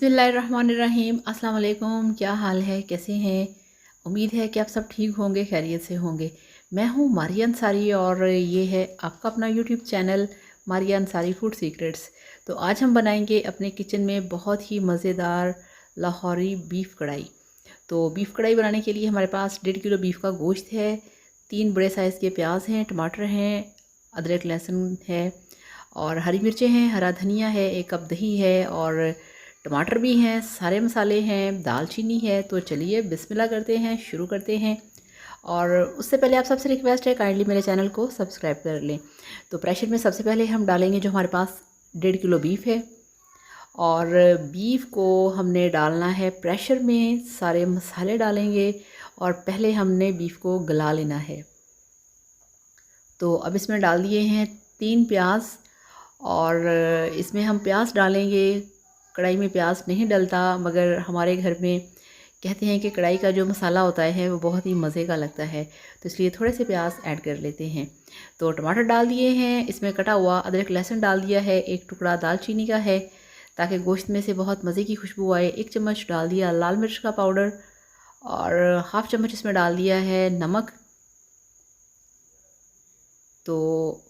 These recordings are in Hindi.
बिस्मिल्लाहिर्रहमानिर्रहीम। अस्सलाम वालेकुम। क्या हाल है, कैसे हैं? उम्मीद है कि आप सब ठीक होंगे, खैरियत से होंगे। मैं हूँ मारिया अंसारी और ये है आपका अपना YouTube channel Maria Ansari food secrets. तो आज हम बनाएंगे अपने किचन में बहुत ही मज़ेदार लाहौरी बीफ कढ़ाई। तो बीफ कढ़ाई बनाने के लिए हमारे पास 1.5 किलो बीफ का गोश्त है, 3 बड़े साइज़ के प्याज हैं, टमाटर हैं, अदरक लहसुन है और हरी मिर्चें हैं, हरा धनिया है, 1 कप दही है और टमाटर भी हैं, सारे मसाले हैं, दालचीनी है। तो चलिए बिस्मिल्लाह करते हैं, शुरू करते हैं। और उससे पहले आप सबसे रिक्वेस्ट है काइंडली मेरे चैनल को सब्सक्राइब कर लें। तो प्रेशर में सबसे पहले हम डालेंगे जो हमारे पास 1.5 किलो बीफ है और बीफ को हमने डालना है प्रेशर में, सारे मसाले डालेंगे और पहले हमने बीफ को गला लेना है। तो अब इसमें डाल दिए हैं 3 प्याज और इसमें हम प्याज डालेंगे। कढ़ाई में प्याज नहीं डलता, मगर हमारे घर में कहते हैं कि कढ़ाई का जो मसाला होता है वो बहुत ही मज़े का लगता है, तो इसलिए थोड़े से प्याज ऐड कर लेते हैं। तो टमाटर डाल दिए हैं, इसमें कटा हुआ अदरक लहसुन डाल दिया है, 1 टुकड़ा दालचीनी का है ताकि गोश्त में से बहुत मज़े की खुशबू आए। 1 चम्मच डाल दिया लाल मिर्च का पाउडर और हाफ़ चम्मच इसमें डाल दिया है नमक। तो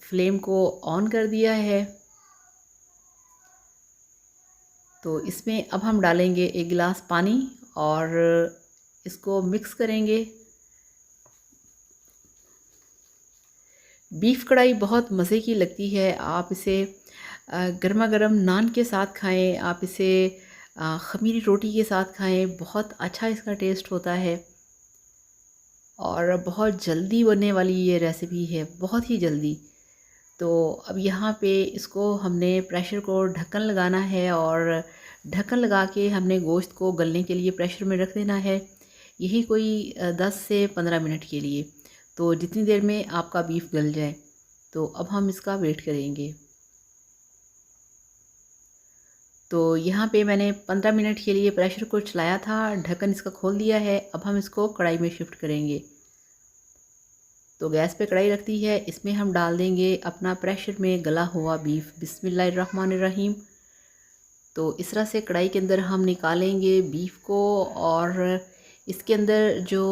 फ्लेम को ऑन कर दिया है। तो इसमें अब हम डालेंगे 1 गिलास पानी और इसको मिक्स करेंगे। बीफ कढ़ाई बहुत मज़े की लगती है। आप इसे गर्मा गर्म नान के साथ खाएं, आप इसे ख़मीरी रोटी के साथ खाएं, बहुत अच्छा इसका टेस्ट होता है और बहुत जल्दी बनने वाली ये रेसिपी है, बहुत ही जल्दी। तो अब यहाँ पे इसको हमने प्रेशर को ढक्कन लगाना है और ढक्कन लगा के हमने गोश्त को गलने के लिए प्रेशर में रख देना है, यही कोई 10 से 15 मिनट के लिए। तो जितनी देर में आपका बीफ गल जाए। तो अब हम इसका वेट करेंगे। तो यहाँ पे मैंने 15 मिनट के लिए प्रेशर को चलाया था, ढक्कन इसका खोल दिया है। अब हम इसको कढ़ाई में शिफ्ट करेंगे। तो गैस पे कढ़ाई रख दी है, इसमें हम डाल देंगे अपना प्रेशर में गला हुआ बीफ। बिस्मिल्लाहिर्रहमानिर्रहीम। तो इस तरह से कढ़ाई के अंदर हम निकालेंगे बीफ को और इसके अंदर जो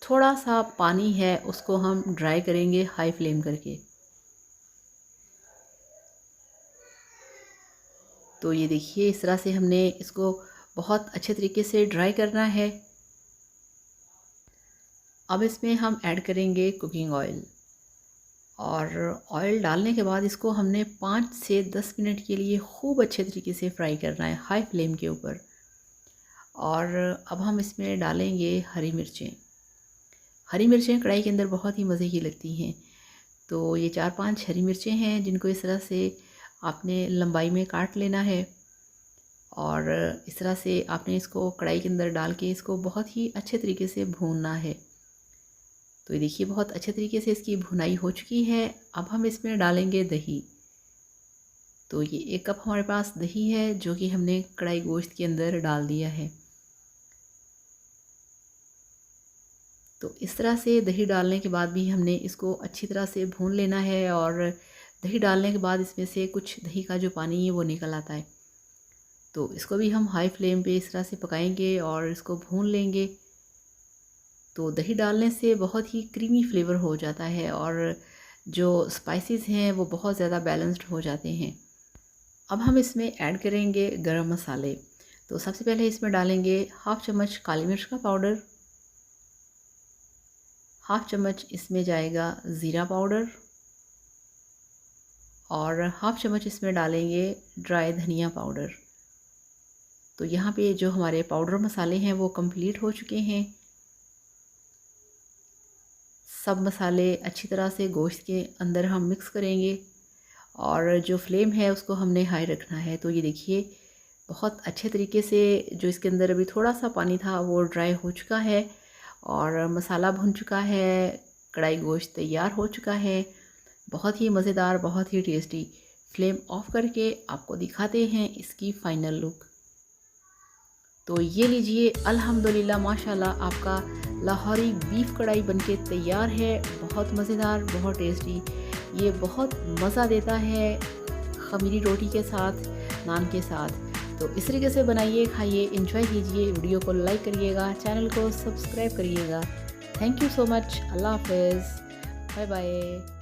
थोड़ा सा पानी है उसको हम ड्राई करेंगे हाई फ्लेम करके। तो ये देखिए इस तरह से हमने इसको बहुत अच्छे तरीके से ड्राई करना है। अब इसमें हम ऐड करेंगे कुकिंग ऑयल और ऑयल डालने के बाद इसको हमने 5 से 10 मिनट के लिए खूब अच्छे तरीके से फ्राई करना है हाई फ्लेम के ऊपर। और अब हम इसमें डालेंगे हरी मिर्चें। हरी मिर्चें कढ़ाई के अंदर बहुत ही मज़े की लगती हैं। तो ये 4-5 हरी मिर्चें हैं जिनको इस तरह से आपने लंबाई में काट लेना है और इस तरह से आपने इसको कढ़ाई के अंदर डाल के इसको बहुत ही अच्छे तरीके से भूनना है। तो ये देखिए बहुत अच्छे तरीके से इसकी भुनाई हो चुकी है। अब हम इसमें डालेंगे दही। तो ये 1 कप हमारे पास दही है जो कि हमने कढ़ाई गोश्त के अंदर डाल दिया है। तो इस तरह से दही डालने के बाद भी हमने इसको अच्छी तरह से भून लेना है और दही डालने के बाद इसमें से कुछ दही का जो पानी है वो निकल आता है। तो इसको भी हम हाई फ्लेम पे इस तरह से पकाएंगे और इसको भून लेंगे। तो दही डालने से बहुत ही क्रीमी फ्लेवर हो जाता है और जो स्पाइसेस हैं वो बहुत ज़्यादा बैलेंस्ड हो जाते हैं। अब हम इसमें ऐड करेंगे गरम मसाले। तो सबसे पहले इसमें डालेंगे हाफ़ चम्मच काली मिर्च का पाउडर, हाफ़ चम्मच इसमें जाएगा ज़ीरा पाउडर और हाफ़ चम्मच इसमें डालेंगे ड्राई धनिया पाउडर। तो यहाँ पे जो हमारे पाउडर मसाले हैं वो कंप्लीट हो चुके हैं। सब मसाले अच्छी तरह से गोश्त के अंदर हम मिक्स करेंगे और जो फ्लेम है उसको हमने हाई रखना है। तो ये देखिए बहुत अच्छे तरीके से जो इसके अंदर अभी थोड़ा सा पानी था वो ड्राई हो चुका है और मसाला भुन चुका है, कढ़ाई गोश्त तैयार हो चुका है। बहुत ही मज़ेदार, बहुत ही टेस्टी। फ्लेम ऑफ करके आपको दिखाते हैं इसकी फ़ाइनल लुक। तो ये लीजिए अल्हम्दुलिल्लाह माशाल्लाह आपका लाहौरी बीफ कढ़ाई बनके तैयार है। बहुत मज़ेदार, बहुत टेस्टी। ये बहुत मज़ा देता है ख़मीरी रोटी के साथ, नान के साथ। तो इस तरीके से बनाइए, खाइए, एंजॉय कीजिए। वीडियो को लाइक करिएगा, चैनल को सब्सक्राइब करिएगा। Thank you so much. अल्लाह हाफिज़, बाय बाय।